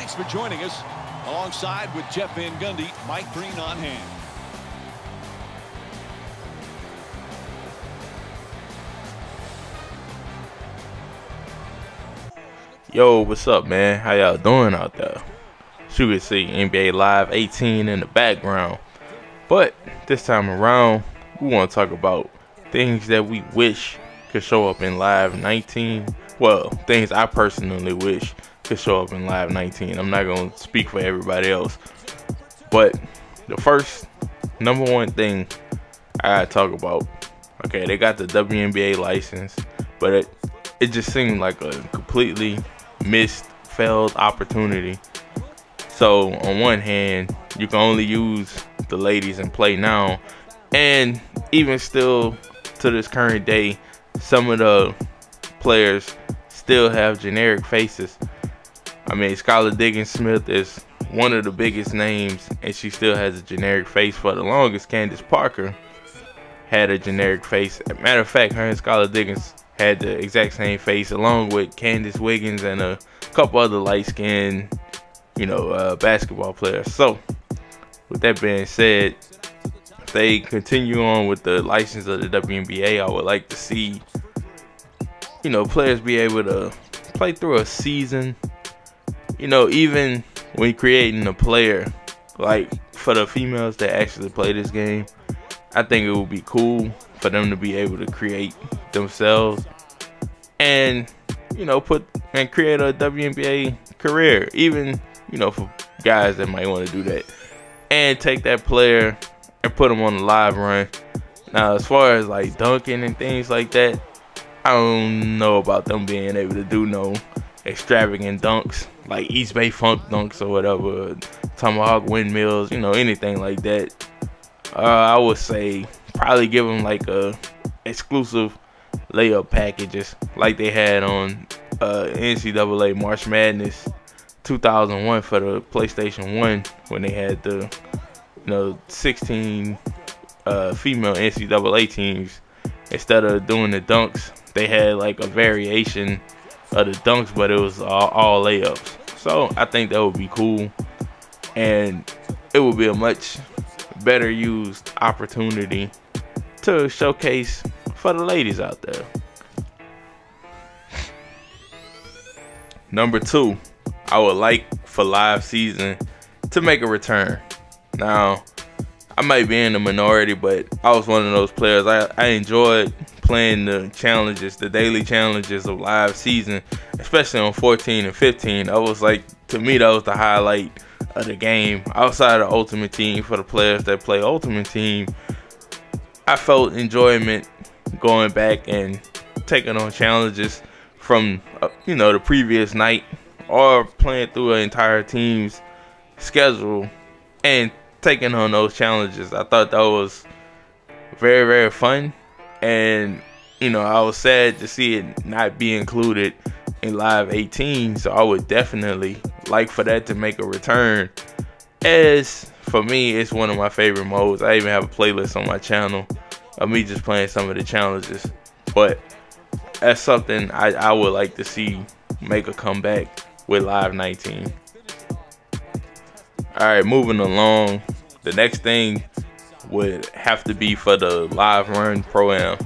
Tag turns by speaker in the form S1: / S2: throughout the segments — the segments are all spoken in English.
S1: Thanks for joining us. Alongside with Jeff Van Gundy, Mike Green on hand.
S2: Yo, what's up, man? How y'all doing out there? You can see NBA Live 18 in the background. But this time around, we want to talk about things that we wish could show up in Live 19. Well, things I personally wish could show up in Live 19. I'm not going to speak for everybody else. But the first, number one thing I got to talk about, okay, they got the WNBA license, but it just seemed like a completely missed, failed opportunity. So on one hand, you can only use the ladies and play now, and even still to this current day, some of the players still have generic faces. I mean, Skylar Diggins-Smith is one of the biggest names, and she still has a generic face. For the longest, Candace Parker had a generic face. Matter of fact, her and Skylar Diggins had the exact same face, along with Candace Wiggins and a couple other light-skinned, basketball players. So, with that being said, if they continue on with the license of the WNBA, I would like to see, players be able to play through a season. Even when creating a player, like for the females that actually play this game, I think it would be cool for them to be able to create themselves and create a WNBA career, even for guys that might want to do that, and take that player and put them on the live run. Now, as far as like dunking and things like that, I don't know about them being able to do no extravagant dunks like East Bay Funk dunks or whatever, tomahawk windmills, anything like that. I would say probably give them like a exclusive layup packages like they had on NCAA March Madness 2001 for the PlayStation 1, when they had the 16 female NCAA teams. Instead of doing the dunks, they had like a variation of the dunks, but it was all layups. So I think that would be cool, and it would be a much better used opportunity to showcase for the ladies out there. Number two, I would like for live season to make a return. Now, I might be in the minority, but I was one of those players. I enjoyed playing the challenges, the daily challenges of live season, especially on 14 and 15. I was like, to me, that was the highlight of the game. Outside of Ultimate Team, for the players that play Ultimate Team, I felt enjoyment going back and taking on challenges from the previous night, or playing through an entire team's schedule and taking on those challenges. I thought that was very, very fun, and I was sad to see it not be included in Live 18. So I would definitely like for that to make a return, as for me, it's one of my favorite modes. I even have a playlist on my channel of me just playing some of the challenges, but that's something I would like to see make a comeback with Live 19. Alright, moving along, the next thing would have to be for the Live Run Pro-Am.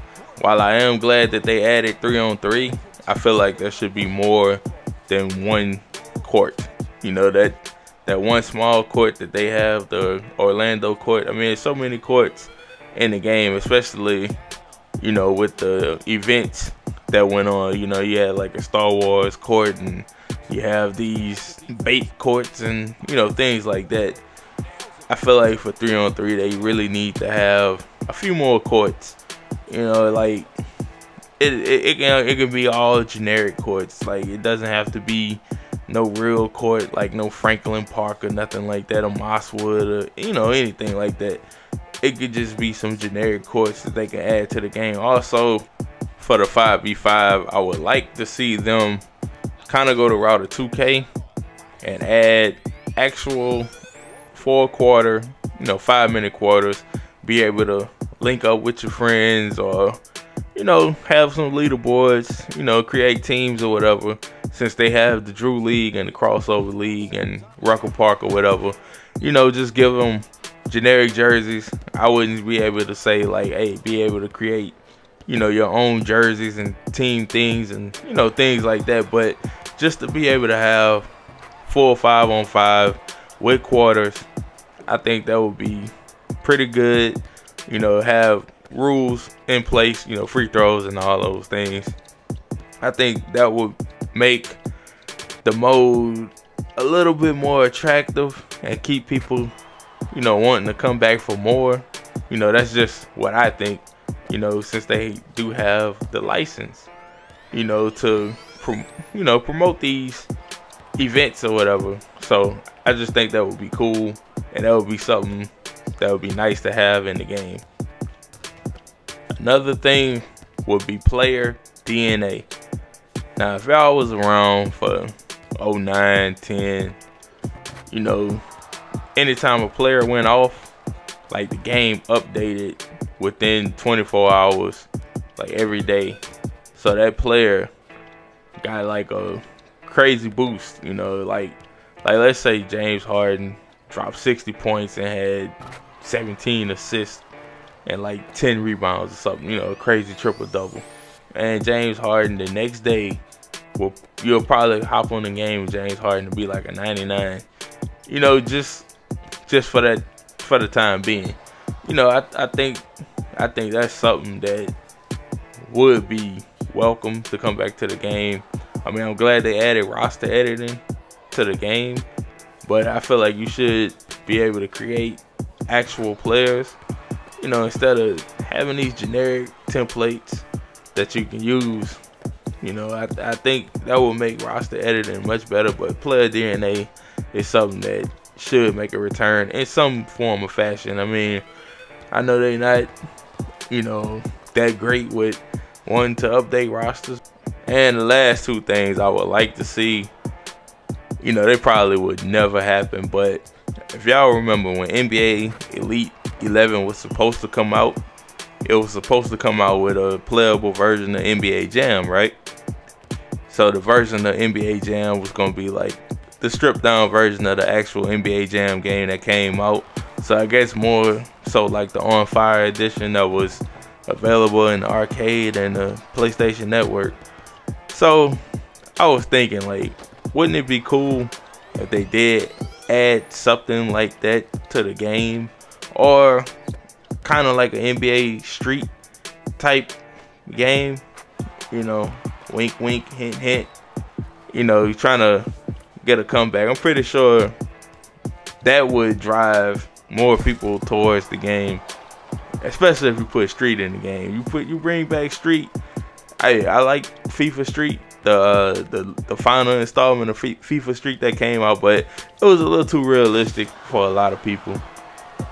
S2: While I am glad that they added 3-on-3, I feel like there should be more than one court. That one small court that they have, the Orlando court. I mean, there's so many courts in the game, especially with the events that went on. You had like a Star Wars court, and you have these bait courts and things like that. I feel like for 3-on-3, they really need to have a few more courts. Like it can be all generic courts. Like, it doesn't have to be no real court, like no Franklin Park or nothing like that, or Mosswood, or anything like that. It could just be some generic courts that they can add to the game. Also, for the 5v5, I would like to see them kind of go the route of 2K and add actual 4-quarter, 5-minute quarters. Be able to link up with your friends, or have some leaderboards, create teams or whatever, since they have the Drew League and the Crossover League and Rucker Park or whatever. Just give them generic jerseys. I wouldn't be able to say like, hey, be able to create, your own jerseys and team things and, things like that. But just to be able to have 4 or 5-on-5 with quarters, I think that would be pretty good. Have rules in place, free throws and all those things. I think that would make the mode a little bit more attractive and keep people, wanting to come back for more. That's just what I think, since they do have the license, to promote these events or whatever. So I just think that would be cool, and that would be something that would be nice to have in the game. Another thing would be player DNA. Now, if y'all was around for 09, 10, anytime a player went off, like the game updated within 24 hours, like every day. So that player got like a crazy boost, like let's say James Harden dropped 60 points and had 17 assists and like 10 rebounds or something, a crazy triple-double. And James Harden the next day, you'll probably hop on the game with James Harden to be like a 99, just for the time being. I think that's something that would be welcome to come back to the game. I mean, I'm glad they added roster editing to the game, but I feel like you should be able to create actual players, instead of having these generic templates that you can use. I think that will make roster editing much better, but player DNA is something that should make a return in some form or fashion. I mean, I know they're not, that great with wanting to update rosters. And the last two things I would like to see, they probably would never happen, but if y'all remember when NBA Elite 11 was supposed to come out, it was supposed to come out with a playable version of NBA Jam, right? So the version of NBA Jam was going to be like the stripped down version of the actual NBA Jam game that came out. So I guess more so like the On Fire edition that was available in the arcade and the PlayStation Network. So I was thinking, like, wouldn't it be cool if they did add something like that to the game, or kind of like an NBA Street type game, wink wink, hint hint, you're trying to get a comeback. I'm pretty sure that would drive more people towards the game, especially if you put Street in the game. You bring back Street. I like FIFA Street, the final installment of FIFA Street that came out, but it was a little too realistic for a lot of people.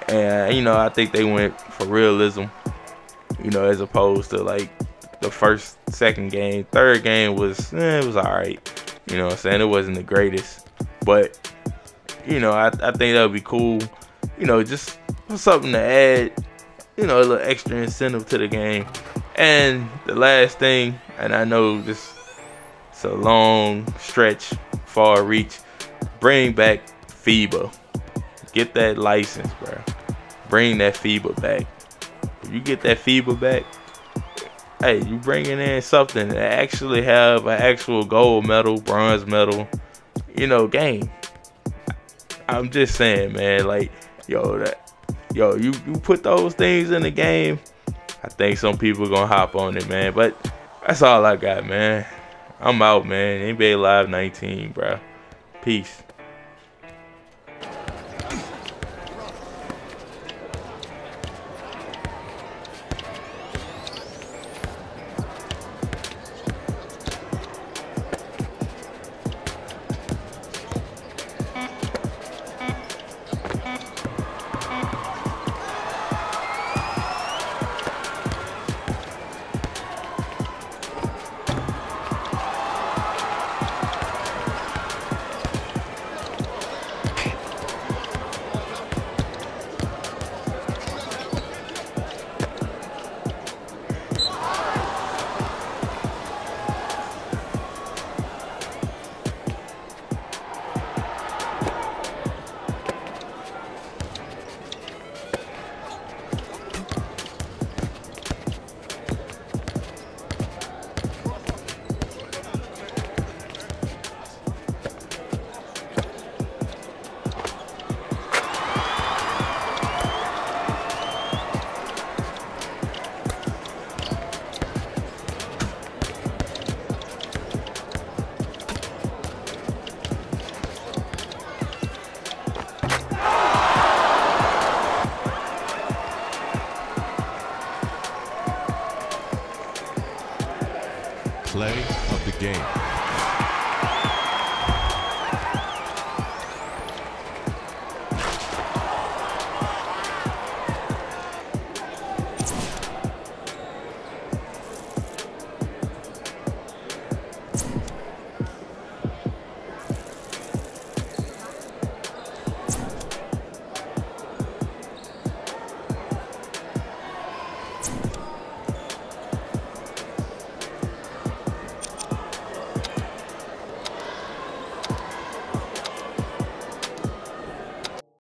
S2: And I think they went for realism, as opposed to like the first, second game. Third game was it was alright, what I'm saying. It wasn't the greatest, but I think that would be cool, just something to add, a little extra incentive to the game. And the last thing, and I know this it's a long stretch, far reach, bring back FIBA. Get that license, bro. Bring that FIBA back. If you get that FIBA back, hey, you bringing in something that actually have an actual gold medal, bronze medal, game. I'm just saying, man, like, you put those things in the game, I think some people gonna hop on it, man. But that's all I got, man. I'm out, man. NBA Live 19, bro. Peace.
S3: the game.